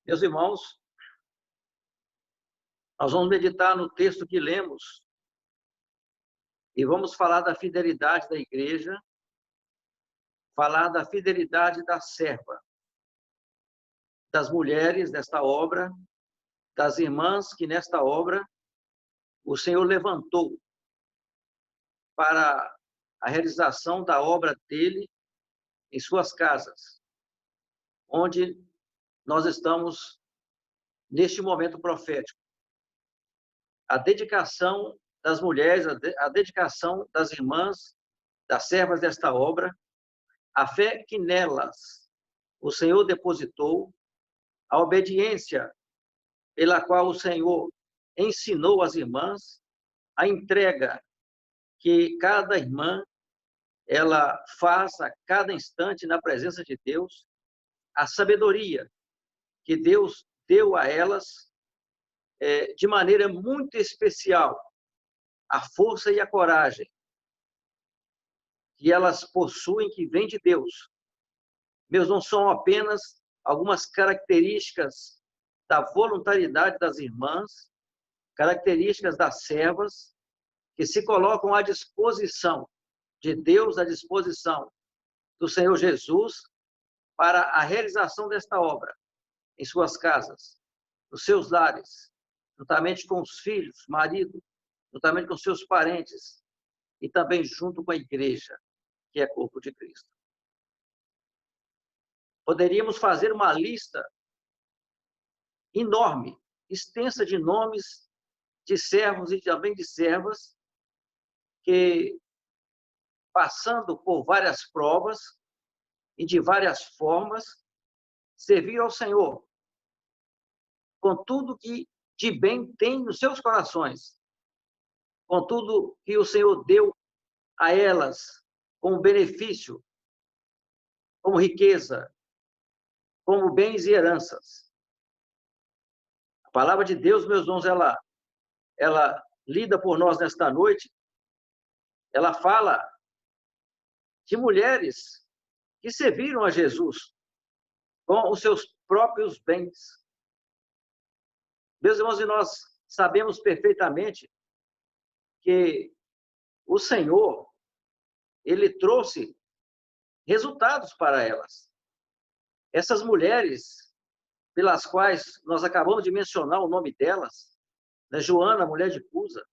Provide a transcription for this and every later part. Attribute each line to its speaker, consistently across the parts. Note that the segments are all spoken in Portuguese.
Speaker 1: Meus irmãos, nós vamos meditar no texto que lemos e vamos falar da fidelidade da igreja, falar da fidelidade da serva, das mulheres desta obra, das irmãs que nesta obra o Senhor levantou para a realização da obra dele em suas casas, onde nós estamos neste momento profético. A dedicação das mulheres, a dedicação das irmãs, das servas desta obra, a fé que nelas o Senhor depositou, a obediência pela qual o Senhor ensinou as irmãs, a entrega que cada irmã ela faz a cada instante na presença de Deus, a sabedoria que Deus deu a elas de maneira muito especial, a força e a coragem que elas possuem, que vem de Deus. Meus, não são apenas algumas características da voluntariedade das irmãs, características das servas, que se colocam à disposição de Deus, à disposição do Senhor Jesus, para a realização desta obra em suas casas, nos seus lares, juntamente com os filhos, marido, juntamente com seus parentes e também junto com a igreja, que é corpo de Cristo. Poderíamos fazer uma lista enorme, extensa de nomes de servos e também de servas que, passando por várias provas e de várias formas, serviram ao Senhor com tudo que de bem tem nos seus corações, com tudo que o Senhor deu a elas como benefício, como riqueza, como bens e heranças. A palavra de Deus, meus irmãos, ela lida por nós nesta noite, ela fala de mulheres que serviram a Jesus com os seus próprios bens. Meus irmãos, e nós sabemos perfeitamente que o Senhor, ele trouxe resultados para elas. Essas mulheres, pelas quais nós acabamos de mencionar o nome delas, né? Joana, mulher de Cusa,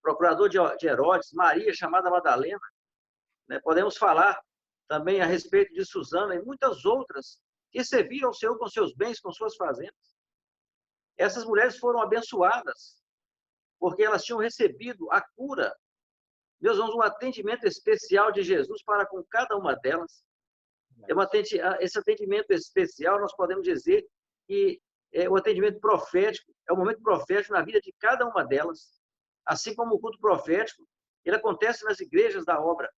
Speaker 1: procurador de Herodes, Maria, chamada Madalena, né? Podemos falar também a respeito de Susana e muitas outras que serviram ao Senhor com seus bens, com suas fazendas. Essas mulheres foram abençoadas porque elas tinham recebido a cura. Meus irmãos, um atendimento especial de Jesus para com cada uma delas. Esse atendimento especial, nós podemos dizer que é o atendimento profético, é o momento profético na vida de cada uma delas. Assim como o culto profético, ele acontece nas igrejas da obra.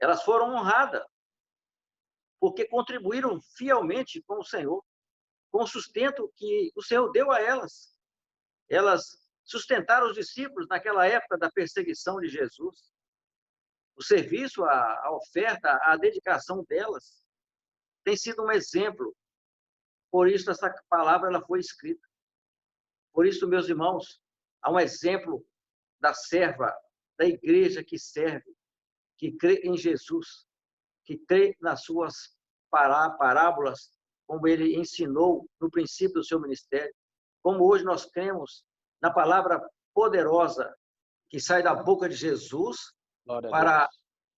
Speaker 1: Elas foram honradas, porque contribuíram fielmente com o Senhor, com o sustento que o Senhor deu a elas. Elas sustentaram os discípulos naquela época da perseguição de Jesus. O serviço, a oferta, a dedicação delas tem sido um exemplo. Por isso, essa palavra ela foi escrita. Por isso, meus irmãos, há um exemplo da serva, da igreja que serve, que crê em Jesus, que crê nas suas parábolas, como ele ensinou no princípio do seu ministério, como hoje nós cremos na palavra poderosa que sai da boca de Jesus para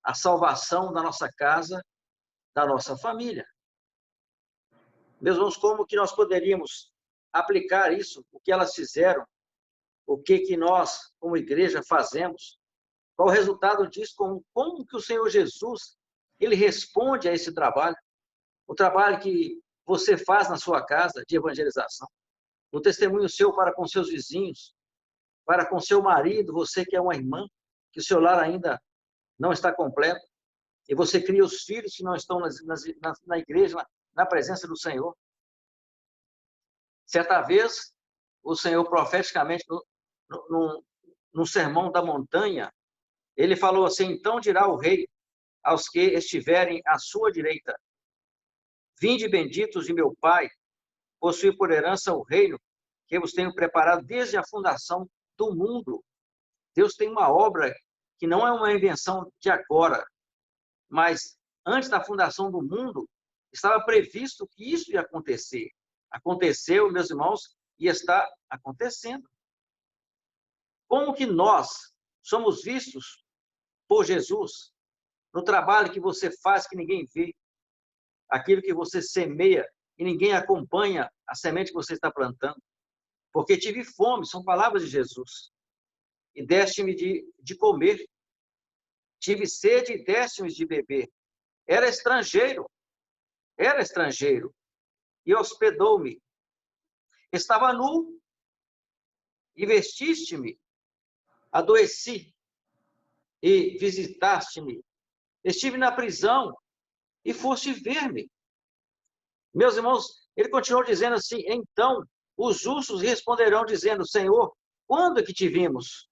Speaker 1: a salvação da nossa casa, da nossa família. Meus irmãos, como que nós poderíamos aplicar isso, o que elas fizeram, o que nós, como igreja, fazemos, qual o resultado disso, como que o Senhor Jesus, ele responde a esse trabalho, o trabalho que você faz na sua casa de evangelização, o testemunho seu para com seus vizinhos, para com seu marido, você que é uma irmã, que o seu lar ainda não está completo, e você cria os filhos que não estão na igreja, na presença do Senhor. Certa vez, o Senhor, profeticamente, no sermão da montanha, ele falou assim: então dirá o rei aos que estiverem à sua direita, Vinde benditos de meu Pai, possuir por herança o reino que eu vos tenho preparado desde a fundação do mundo. Deus tem uma obra que não é uma invenção de agora, mas antes da fundação do mundo, estava previsto que isso ia acontecer. Aconteceu, meus irmãos, e está acontecendo. Como que nós somos vistos por Jesus no trabalho que você faz que ninguém vê, aquilo que você semeia e ninguém acompanha a semente que você está plantando? Porque tive fome, são palavras de Jesus, e deste-me de comer. Tive sede e deste-me de beber. Era estrangeiro, e hospedou-me. Estava nu, e vestiste-me. Adoeci, e visitaste-me. Estive na prisão, e foste ver-me. Meus irmãos, ele continuou dizendo assim: então os justos responderão, dizendo: Senhor, quando é que te vimos?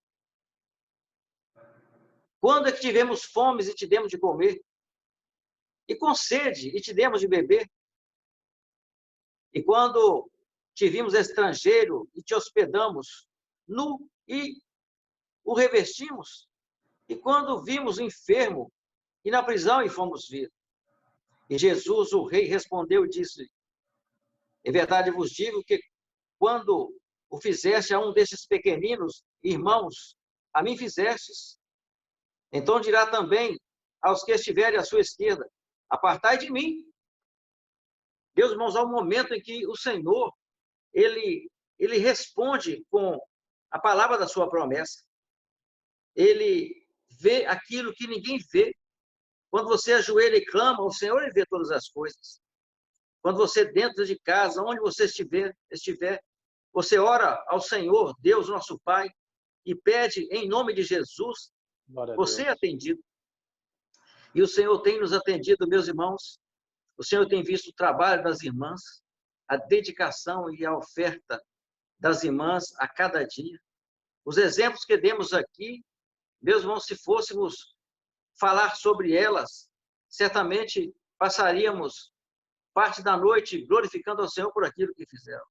Speaker 1: Quando é que tivemos fome e te demos de comer? E com sede e te demos de beber? E quando te vimos estrangeiro e te hospedamos, nu e o revestimos? E quando vimos enfermo e na prisão e fomos ver? E Jesus, o rei, respondeu e disse: em verdade vos digo que quando o fizeste a um destes pequeninos irmãos, a mim fizestes. Então dirá também aos que estiverem à sua esquerda: apartai de mim. Meus irmãos, há um momento em que o Senhor, ele responde com a palavra da sua promessa. Ele vê aquilo que ninguém vê. Quando você ajoelha e clama, o Senhor, ele vê todas as coisas. Quando você dentro de casa, onde você estiver, você ora ao Senhor, Deus nosso Pai, e pede em nome de Jesus, você é atendido. E o Senhor tem nos atendido, meus irmãos. O Senhor tem visto o trabalho das irmãs, a dedicação e a oferta das irmãs a cada dia. Os exemplos que demos aqui, meus irmãos, se fôssemos falar sobre elas, certamente passaríamos parte da noite glorificando ao Senhor por aquilo que fizeram.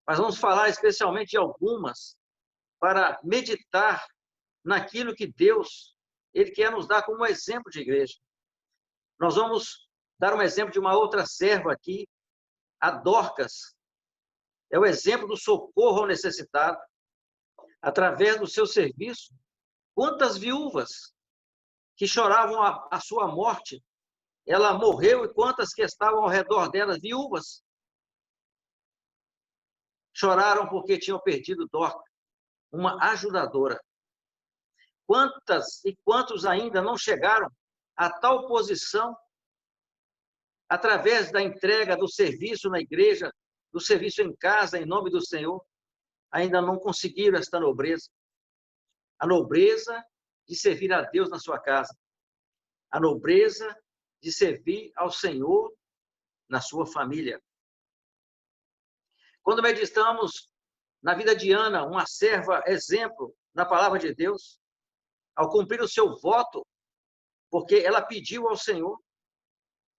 Speaker 1: Mas vamos falar especialmente de algumas para meditar naquilo que Deus, ele quer nos dar como exemplo de igreja. Nós vamos dar um exemplo de uma outra serva aqui, a Dorcas. É o exemplo do socorro ao necessitado. Através do seu serviço, quantas viúvas que choravam a sua morte, ela morreu, e quantas que estavam ao redor dela, viúvas, choraram porque tinham perdido Dorcas, uma ajudadora. Quantas e quantos ainda não chegaram a tal posição através da entrega do serviço na igreja, do serviço em casa, em nome do Senhor, ainda não conseguiram esta nobreza. A nobreza de servir a Deus na sua casa. A nobreza de servir ao Senhor na sua família. Quando meditamos na vida de Ana, uma serva exemplo na palavra de Deus, ao cumprir o seu voto, porque ela pediu ao Senhor,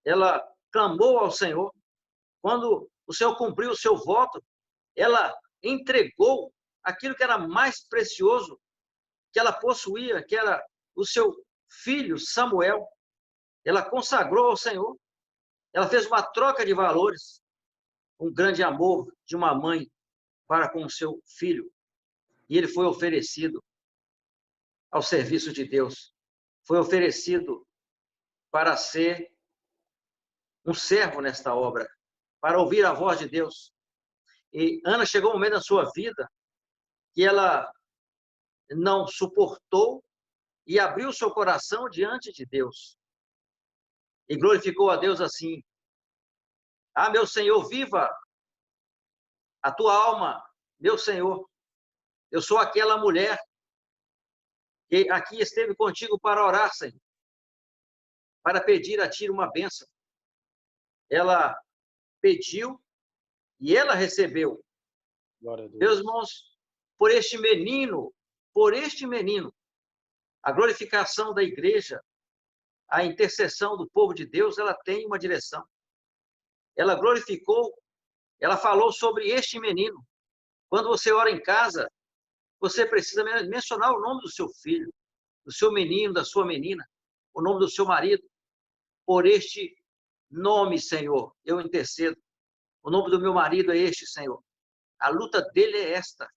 Speaker 1: ela clamou ao Senhor. Quando o Senhor cumpriu o seu voto, ela entregou aquilo que era mais precioso que ela possuía, que era o seu filho Samuel. Ela consagrou ao Senhor. Ela fez uma troca de valores, um grande amor de uma mãe para com o seu filho. E ele foi oferecido ao serviço de Deus. Foi oferecido para ser um servo nesta obra, para ouvir a voz de Deus. E Ana chegou um momento na sua vida que ela não suportou e abriu seu coração diante de Deus. E glorificou a Deus assim: ah, meu Senhor, viva a tua alma, meu Senhor. Eu sou aquela mulher que aqui esteve contigo para orar, Senhor, para pedir a ti uma bênção. Ela pediu e ela recebeu. Meus irmãos, por este menino, a glorificação da igreja, a intercessão do povo de Deus, ela tem uma direção. ela glorificou, ela falou sobre este menino. Quando você ora em casa, você precisa mencionar o nome do seu filho, do seu menino, da sua menina, o nome do seu marido. Por este nome, Senhor, eu intercedo. O nome do meu marido é este, Senhor. A luta dele é esta.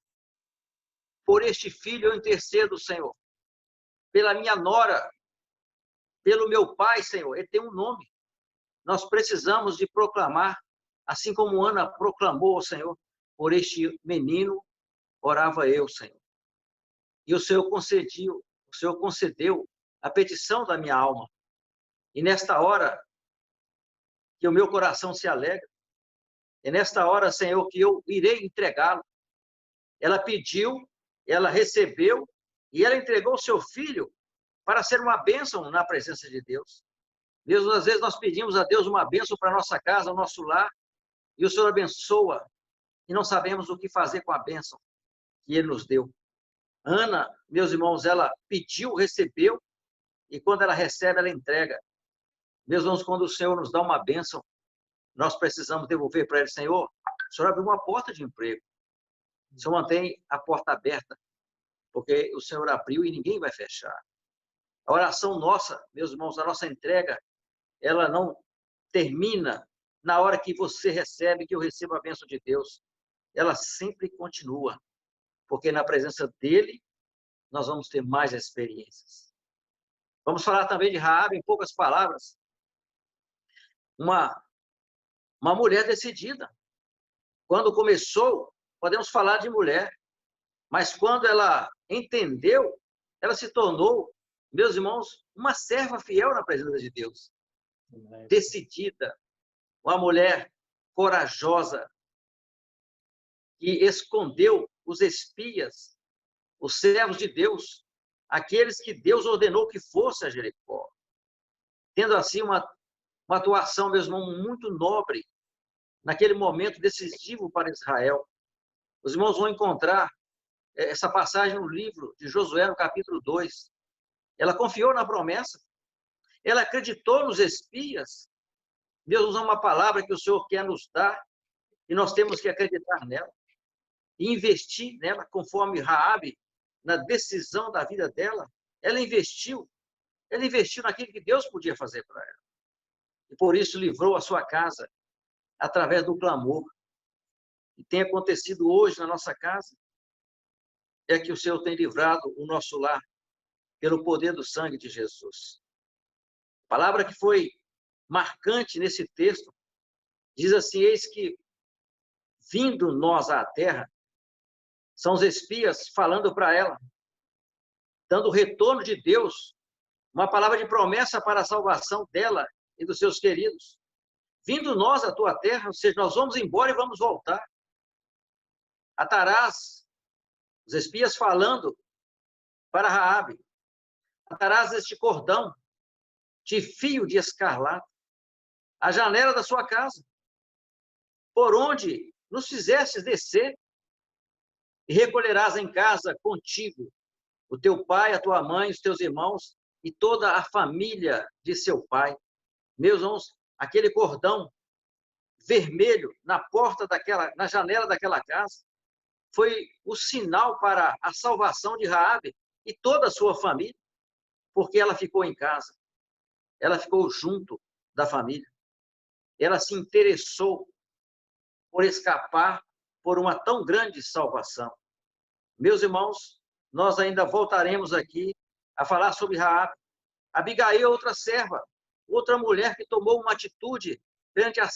Speaker 1: Por este filho eu intercedo, Senhor. Pela minha nora, pelo meu pai, Senhor. Ele tem um nome. Nós precisamos de proclamar, assim como Ana proclamou ao Senhor, por este menino orava eu, Senhor. E o Senhor concedeu a petição da minha alma. E nesta hora, que o meu coração se alegra, é nesta hora, Senhor, que eu irei entregá-lo. Ela pediu, ela recebeu, e ela entregou o seu filho para ser uma bênção na presença de Deus. Mesmo às vezes nós pedimos a Deus uma bênção para a nossa casa, o nosso lar, e o Senhor abençoa, e não sabemos o que fazer com a bênção que Ele nos deu. Ana, meus irmãos, ela pediu, recebeu, e quando ela recebe, ela entrega. Meus irmãos, quando o Senhor nos dá uma bênção, nós precisamos devolver para Ele, Senhor, o Senhor abriu uma porta de emprego. O Senhor mantém a porta aberta, porque o Senhor abriu e ninguém vai fechar. A oração nossa, meus irmãos, a nossa entrega, ela não termina na hora que você recebe, que eu recebo a bênção de Deus. Ela sempre continua, porque na presença dEle, nós vamos ter mais experiências. Vamos falar também de Raabe, em poucas palavras. Uma mulher decidida. Quando começou, podemos falar de mulher, mas quando ela entendeu, ela se tornou, meus irmãos, uma serva fiel na presença de Deus. Decidida, uma mulher corajosa, que escondeu os espias, os servos de Deus, aqueles que Deus ordenou que fosse a Jericó. Tendo assim uma atuação, meus irmãos, muito nobre, naquele momento decisivo para Israel. Os irmãos vão encontrar essa passagem no livro de Josué, no capítulo 2. Ela confiou na promessa, ela acreditou nos espias. Deus usa uma palavra que o Senhor quer nos dar, e nós temos que acreditar nela, e investir nela, conforme Raabe, na decisão da vida dela. Ela investiu naquilo que Deus podia fazer para ela. E por isso livrou a sua casa, através do clamor. E tem acontecido hoje na nossa casa, é que o Senhor tem livrado o nosso lar, pelo poder do sangue de Jesus. A palavra que foi marcante nesse texto, diz assim, eis que, vindo nós à terra, são os espias falando para ela, dando o retorno de Deus, uma palavra de promessa para a salvação dela e dos seus queridos. Vindo nós à tua terra, ou seja, nós vamos embora e vamos voltar. Atarás, os espias falando para Raabe, atarás este cordão de fio de escarlate, a janela da sua casa, por onde nos fizestes descer, e recolherás em casa contigo o teu pai, a tua mãe, os teus irmãos e toda a família de seu pai. Meus irmãos, aquele cordão vermelho na janela daquela casa, foi o sinal para a salvação de Raabe e toda a sua família, porque ela ficou em casa, ela ficou junto da família, ela se interessou por escapar por uma tão grande salvação. Meus irmãos, nós ainda voltaremos aqui a falar sobre Raabe. Abigail, outra serva, outra mulher que tomou uma atitude perante a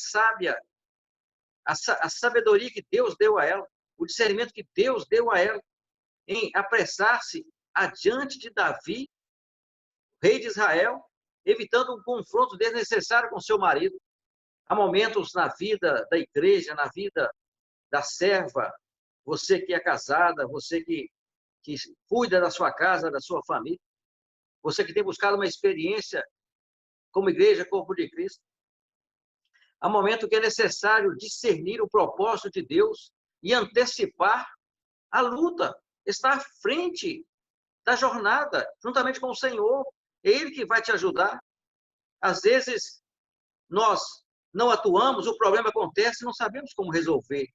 Speaker 1: sabedoria que Deus deu a ela, o discernimento que Deus deu a ela, em apressar-se adiante de Davi, rei de Israel, evitando um confronto desnecessário com seu marido. Há momentos na vida da igreja, na vida da serva, você que é casada, você que cuida da sua casa, da sua família, você que tem buscado uma experiência como igreja, corpo de Cristo. Há momento que é necessário discernir o propósito de Deus e antecipar a luta, estar à frente da jornada, juntamente com o Senhor. É Ele que vai te ajudar. Às vezes, nós não atuamos, o problema acontece e não sabemos como resolver.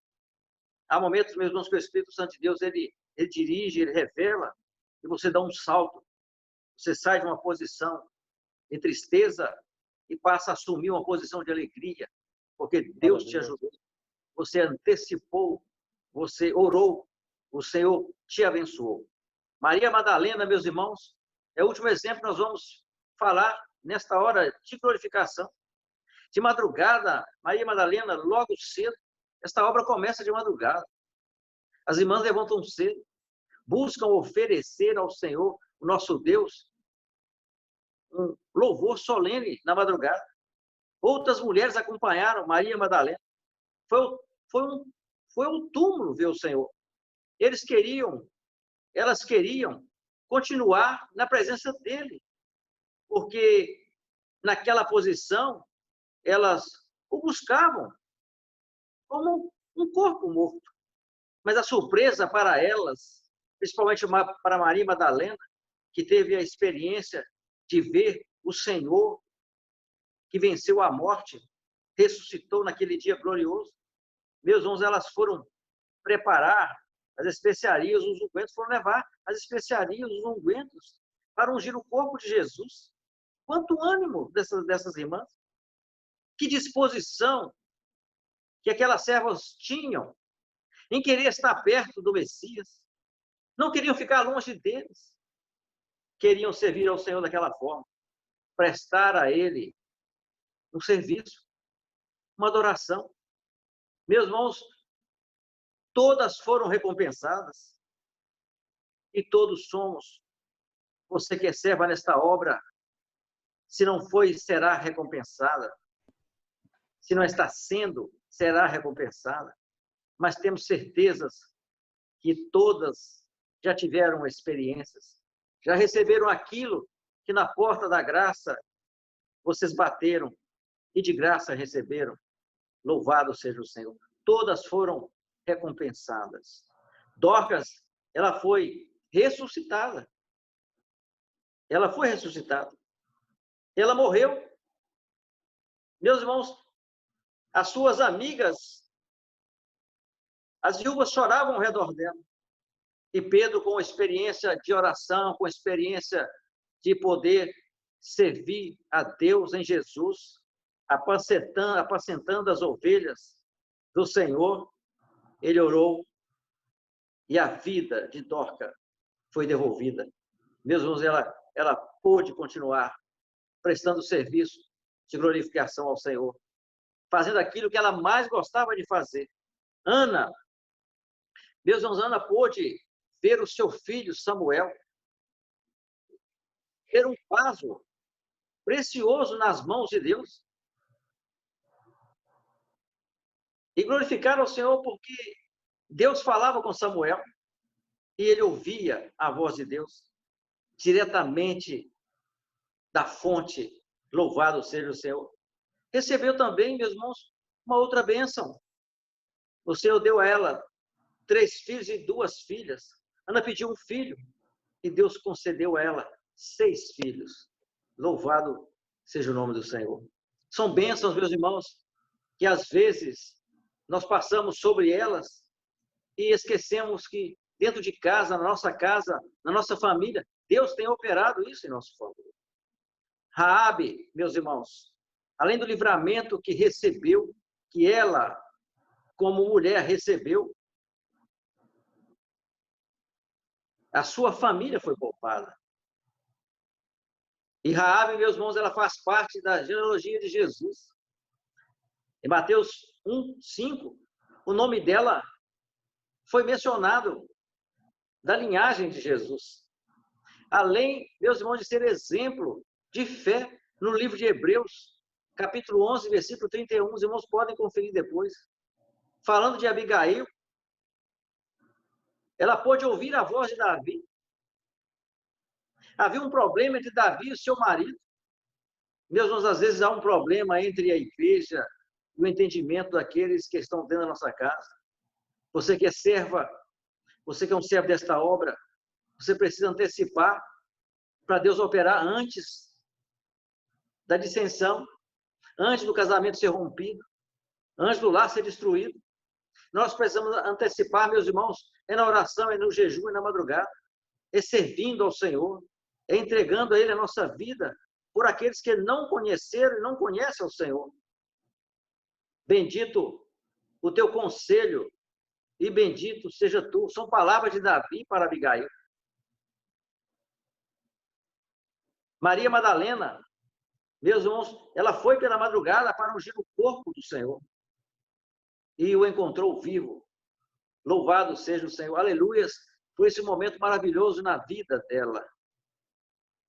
Speaker 1: Há momentos, meus irmãos, que o Espírito Santo de Deus, ele dirige, ele revela, e você dá um salto. Você sai de uma posição de tristeza e passa a assumir uma posição de alegria, porque Deus te ajudou. Você antecipou, você orou, o Senhor te abençoou. Maria Madalena, meus irmãos, é o último exemplo que nós vamos falar nesta hora de glorificação. De madrugada, Maria Madalena, logo cedo, esta obra começa de madrugada. As irmãs levantam cedo, buscam oferecer ao Senhor, o nosso Deus, um louvor solene na madrugada. Outras mulheres acompanharam Maria Madalena. Foi um túmulo ver o Senhor. Elas queriam continuar na presença dele, porque naquela posição elas o buscavam como um corpo morto. Mas a surpresa para elas, principalmente para Maria Madalena, que teve a experiência de ver o Senhor, que venceu a morte, ressuscitou naquele dia glorioso. Meus irmãos, elas foram preparar as especiarias, os ungüentos, foram levar as especiarias, os ungüentos, para ungir o corpo de Jesus. Quanto ânimo dessas irmãs! Que disposição que aquelas servas tinham em querer estar perto do Messias. Não queriam ficar longe deles. Queriam servir ao Senhor daquela forma. Prestar a Ele um serviço, uma adoração. Meus irmãos, todas foram recompensadas. E todos somos. Você que é serva nesta obra, se não foi, será recompensada. Se não está sendo, será recompensada. Mas temos certezas que todas já tiveram experiências, já receberam aquilo que na porta da graça vocês bateram e de graça receberam. Louvado seja o Senhor. Todas foram recompensadas. Dorcas, ela foi ressuscitada. Ela foi ressuscitada. Ela morreu. Meus irmãos, as suas amigas, as viúvas choravam ao redor dela. E Pedro, com experiência de oração, com experiência de poder servir a Deus em Jesus, apacentando as ovelhas do Senhor, ele orou e a vida de Dorca foi devolvida. Meus irmãos, ela pôde continuar prestando serviço de glorificação ao Senhor, fazendo aquilo que ela mais gostava de fazer. Ana, meus irmãos, Ana pôde ver o seu filho Samuel ter um vaso precioso nas mãos de Deus e glorificar ao Senhor porque Deus falava com Samuel e ele ouvia a voz de Deus diretamente da fonte. Louvado seja o Senhor. Recebeu também, meus irmãos, uma outra bênção. O Senhor deu a ela 3 filhos e 2 filhas. Ana pediu um filho e Deus concedeu a ela 6 filhos. Louvado seja o nome do Senhor. São bênçãos, meus irmãos, que às vezes nós passamos sobre elas e esquecemos que dentro de casa, na nossa família, Deus tem operado isso em nossa família. Raabe, meus irmãos, além do livramento que recebeu, que ela, como mulher, recebeu, a sua família foi poupada. E Raabe, meus irmãos, ela faz parte da genealogia de Jesus. Em Mateus 1:5, o nome dela foi mencionado da linhagem de Jesus. Além, meus irmãos, de ser exemplo de fé no livro de Hebreus, capítulo 11, versículo 31, os irmãos podem conferir depois. Falando de Abigail, ela pôde ouvir a voz de Davi. Havia um problema entre Davi e o seu marido. Meus irmãos, às vezes há um problema entre a igreja e o entendimento daqueles que estão dentro da nossa casa. Você que é serva, você que é um servo desta obra, você precisa antecipar para Deus operar antes da dissensão, antes do casamento ser rompido, antes do lar ser destruído. Nós precisamos antecipar, meus irmãos, é na oração, é no jejum, é na madrugada, é servindo ao Senhor, é entregando a Ele a nossa vida por aqueles que não conheceram e não conhecem ao Senhor. Bendito o teu conselho e bendito seja tu. São palavras de Davi para Abigail. Maria Madalena, meus irmãos, ela foi pela madrugada para ungir o corpo do Senhor e o encontrou vivo. Louvado seja o Senhor. Aleluias. Foi esse momento maravilhoso na vida dela.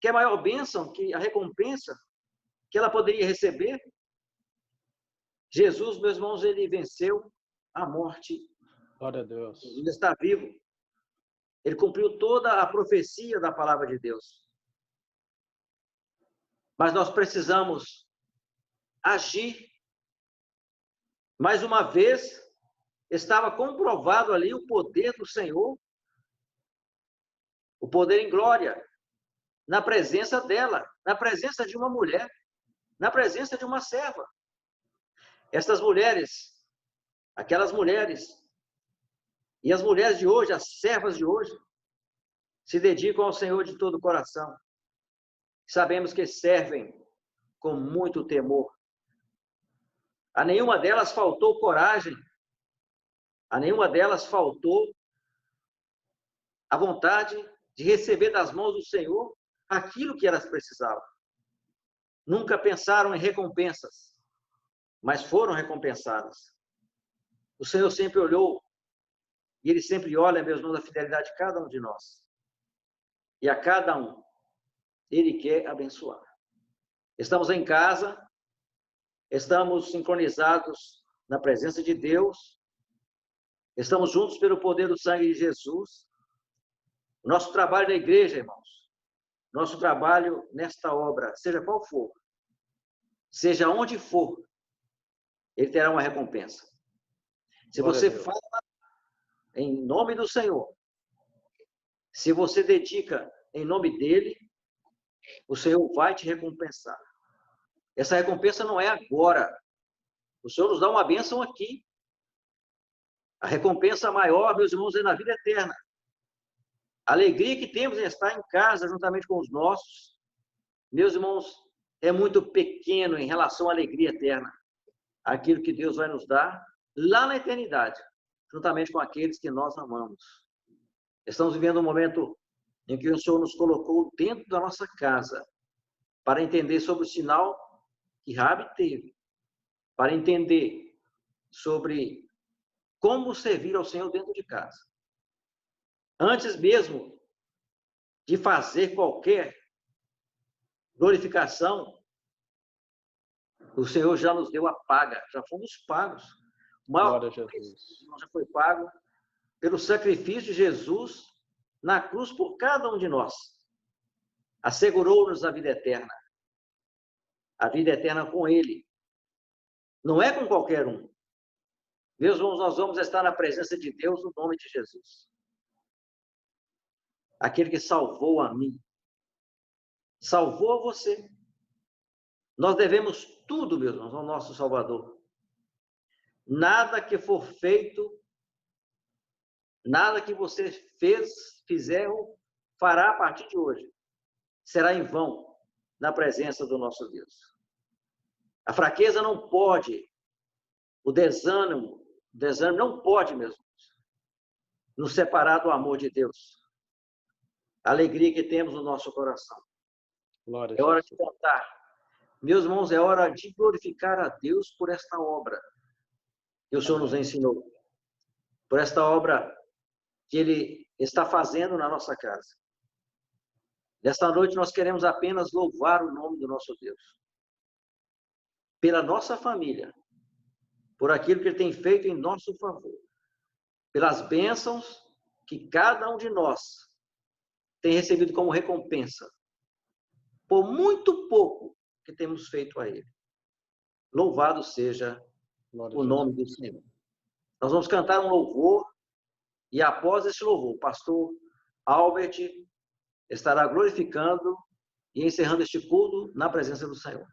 Speaker 1: Que é maior bênção que a recompensa que ela poderia receber? Jesus, meus irmãos, ele venceu a morte.
Speaker 2: Glória a Deus.
Speaker 1: Ele está vivo. Ele cumpriu toda a profecia da palavra de Deus. Mas nós precisamos agir. Mais uma vez, estava comprovado ali o poder do Senhor, o poder em glória, na presença dela, na presença de uma mulher, na presença de uma serva. Essas mulheres, aquelas mulheres, e as mulheres de hoje, as servas de hoje, se dedicam ao Senhor de todo o coração. Sabemos que servem com muito temor. A nenhuma delas faltou coragem, a nenhuma delas faltou a vontade de receber das mãos do Senhor aquilo que elas precisavam. Nunca pensaram em recompensas, mas foram recompensadas. O Senhor sempre olhou, e Ele sempre olha, meus irmãos, a fidelidade de cada um de nós. E a cada um, Ele quer abençoar. Estamos em casa, estamos sincronizados na presença de Deus, estamos juntos pelo poder do sangue de Jesus. O nosso trabalho na igreja, irmãos, nosso trabalho nesta obra, seja qual for, seja onde for, ele terá uma recompensa. Se você fala em nome do Senhor, se você dedica em nome dele, o Senhor vai te recompensar. Essa recompensa não é agora. O Senhor nos dá uma bênção aqui. A recompensa maior, meus irmãos, é na vida eterna. A alegria que temos em estar em casa juntamente com os nossos, meus irmãos, é muito pequeno em relação à alegria eterna. Aquilo que Deus vai nos dar lá na eternidade, juntamente com aqueles que nós amamos. Estamos vivendo um momento em que o Senhor nos colocou dentro da nossa casa para entender sobre o sinal que Raabe teve, para entender sobre como servir ao Senhor dentro de casa. Antes mesmo de fazer qualquer glorificação, o Senhor já nos deu a paga, já fomos pagos. O maior preço já foi pago pelo sacrifício de Jesus na cruz por cada um de nós. Assegurou-nos a vida eterna. A vida eterna com Ele. Não é com qualquer um. Meus irmãos, nós vamos estar na presença de Deus no nome de Jesus. Aquele que salvou a mim, salvou a você. Nós devemos tudo, meus irmãos, ao nosso Salvador. Nada que for feito, nada que você fizer ou fará a partir de hoje, será em vão na presença do nosso Deus. A fraqueza não pode, o desânimo não pode, meus irmãos, nos separar do amor de Deus. A alegria que temos no nosso coração.
Speaker 2: Glória
Speaker 1: é hora de cantar. Meus irmãos, é hora de glorificar a Deus por esta obra que o Senhor nos ensinou. Por esta obra que Ele está fazendo na nossa casa. Nesta noite nós queremos apenas louvar o nome do nosso Deus. Pela nossa família. Por aquilo que Ele tem feito em nosso favor. Pelas bênçãos que cada um de nós tem recebido como recompensa. Por muito pouco que temos feito a Ele. Louvado seja o nome do Senhor. Nós vamos cantar um louvor e após esse louvor, o pastor Albert estará glorificando e encerrando este culto na presença do Senhor.